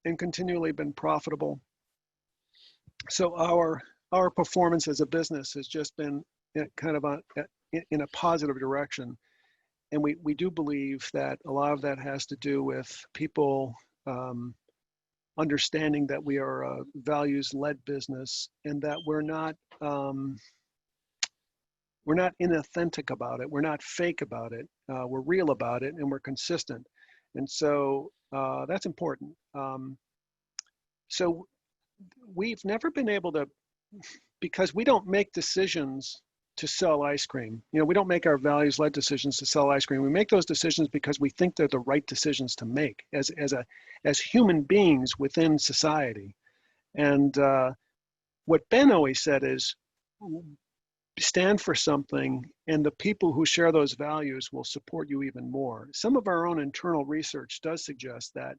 and continually been profitable. So our performance as a business has just been kind of in a positive direction. And we do believe that a lot of that has to do with people understanding that we are a values-led business, and that we're not inauthentic about it. We're not fake about it. We're real about it, and we're consistent. And so that's important. So we've never been able to, because we don't make decisions to sell ice cream. We don't make our values-led decisions to sell ice cream. We make those decisions because we think they're the right decisions to make as human beings within society. And what Ben always said is, stand for something, and the people who share those values will support you even more. Some of our own internal research does suggest that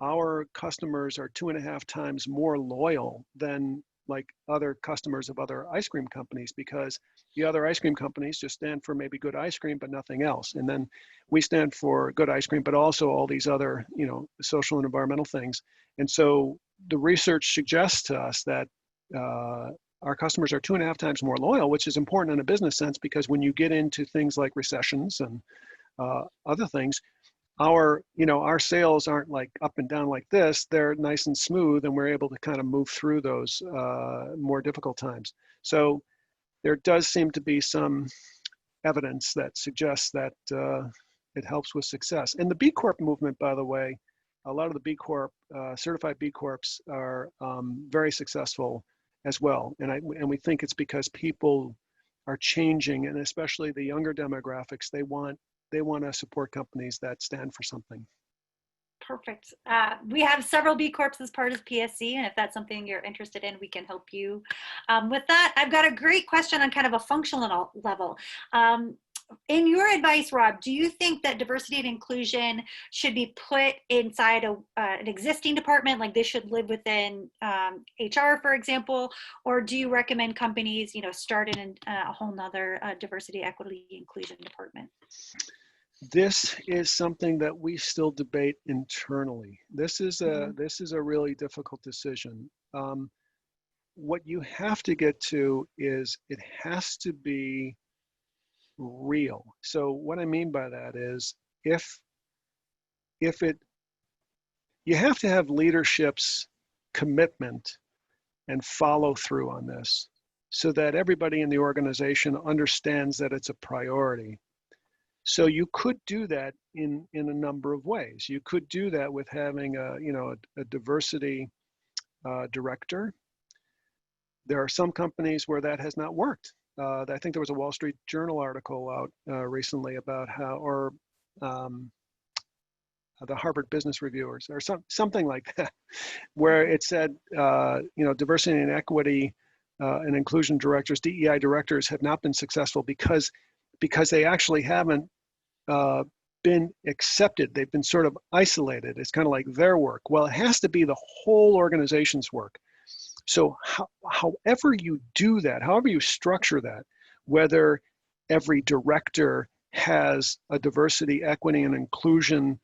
our customers are 2.5 times more loyal than like other customers of other ice cream companies, because the other ice cream companies just stand for maybe good ice cream but nothing else, and then we stand for good ice cream but also all these other social and environmental things. And so the research suggests to us that our customers are 2.5 times more loyal, which is important in a business sense, because when you get into things like recessions and other things, our sales aren't like up and down like this. They're nice and smooth, and we're able to kind of move through those more difficult times. So there does seem to be some evidence that suggests that it helps with success. And the B Corp movement, by the way, a lot of the B Corp, certified B Corps are very successful as well. And we think it's because people are changing, and especially the younger demographics, they want to support companies that stand for something. Perfect. We have several B Corps as part of PSC, and if that's something you're interested in, we can help you with that. I've got a great question on kind of a functional level. in your advice, Rob, do you think that diversity and inclusion should be put inside an existing department, like they should live within HR, for example, or do you recommend companies, start in a whole nother diversity, equity, inclusion department? This is something that we still debate internally. This is a really difficult decision. What you have to get to is it has to be real. So what I mean by that is if it, you have to have leadership's commitment and follow through on this so that everybody in the organization understands that it's a priority. So you could do that in a number of ways. You could do that with having a diversity director. There are some companies where that has not worked. I think there was a Wall Street Journal article out recently about how, or the Harvard Business Reviewers, or something like that, where it said, diversity and equity and inclusion directors, DEI directors, have not been successful because they actually haven't been accepted. They've been sort of isolated. It's kind of like their work. Well, it has to be the whole organization's work. So however you do that, however you structure that, whether every director has a diversity, equity, and inclusion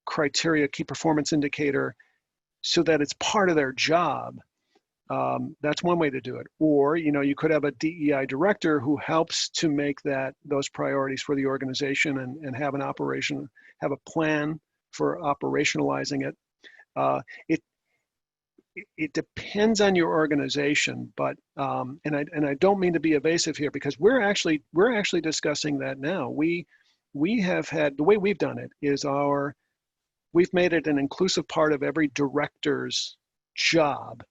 criteria, key performance indicator, so that it's part of their job, that's one way to do it. Or, you could have a DEI director who helps to make those priorities for the organization and have an operation, have a plan for operationalizing it. It depends on your organization, but and I don't mean to be evasive here, because we're actually discussing that now. We have had, the way we've done it is we've made it an inclusive part of every director's job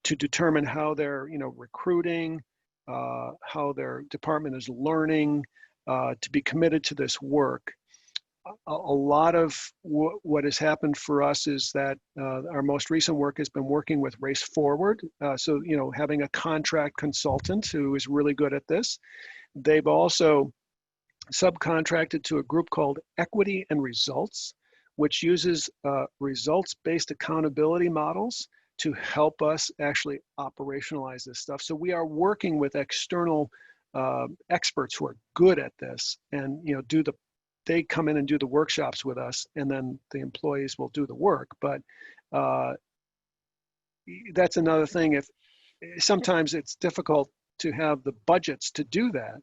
to determine how they're recruiting, how their department is learning, to be committed to this work. A lot of what has happened for us is that our most recent work has been working with Race Forward. So, having a contract consultant who is really good at this. They've also subcontracted to a group called Equity and Results, which uses results-based accountability models to help us actually operationalize this stuff. So we are working with external experts who are good at this, and they come in and do the workshops with us, and then the employees will do the work. But that's another thing. If sometimes it's difficult to have the budgets to do that,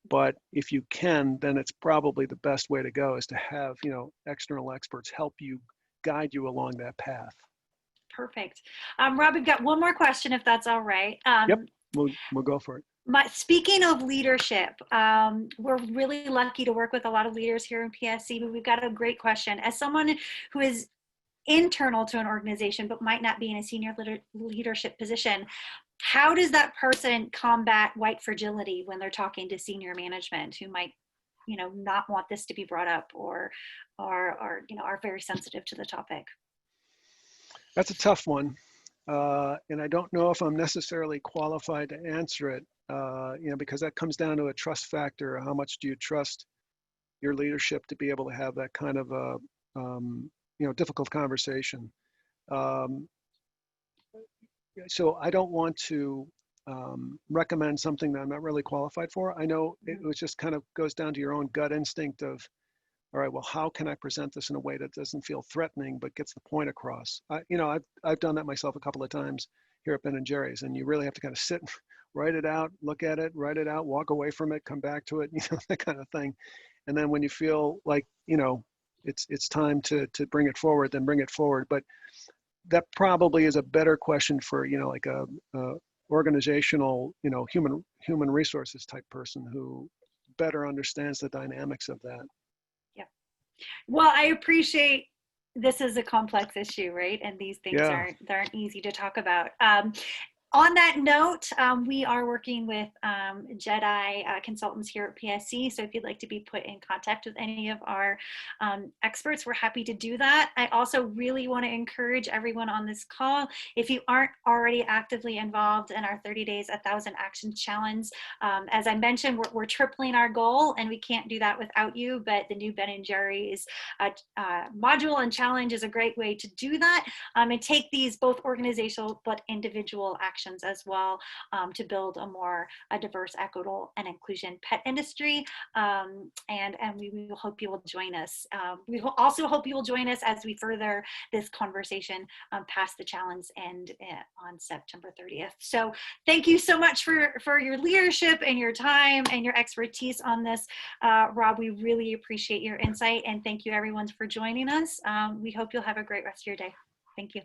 but if you can, then it's probably the best way to go, is to have external experts help you, guide you along that path. Perfect. Rob, we've got one more question, if that's all right. Yep, we'll go for it. Speaking of leadership, we're really lucky to work with a lot of leaders here in PSC, but we've got a great question. As someone who is internal to an organization but might not be in a senior leadership position, how does that person combat white fragility when they're talking to senior management who might not want this to be brought up, or are very sensitive to the topic? That's a tough one, and I don't know if I'm necessarily qualified to answer it. Because that comes down to a trust factor. How much do you trust your leadership to be able to have that kind of a difficult conversation? So I don't want to recommend something that I'm not really qualified for. I know it just kind of goes down to your own gut instinct of, all right, well, how can I present this in a way that doesn't feel threatening but gets the point across? I've done that myself a couple of times here at Ben and Jerry's, and you really have to kind of sit, write it out, look at it, write it out, walk away from it, come back to it, that kind of thing. And then when you feel like it's time to bring it forward, then bring it forward. But that probably is a better question for like a organizational human resources type person who better understands the dynamics of that. Yeah. Well, I appreciate this is a complex issue, right? And these things aren't easy to talk about. On that note, we are working with JEDI consultants here at PSC. So if you'd like to be put in contact with any of our experts, we're happy to do that. I also really want to encourage everyone on this call, if you aren't already actively involved in our 30 Days, 1,000 Actions Challenge, as I mentioned, we're tripling our goal, and we can't do that without you, but the new Ben & Jerry's module and challenge is a great way to do that, and take these both organizational but individual actions as well, to build a more diverse, equitable, and inclusion pet industry. And we will hope you will join us. We will also hope you will join us as we further this conversation past the challenge and on September 30th. So thank you so much for your leadership and your time and your expertise on this. Rob, we really appreciate your insight, and thank you everyone for joining us. We hope you'll have a great rest of your day. Thank you.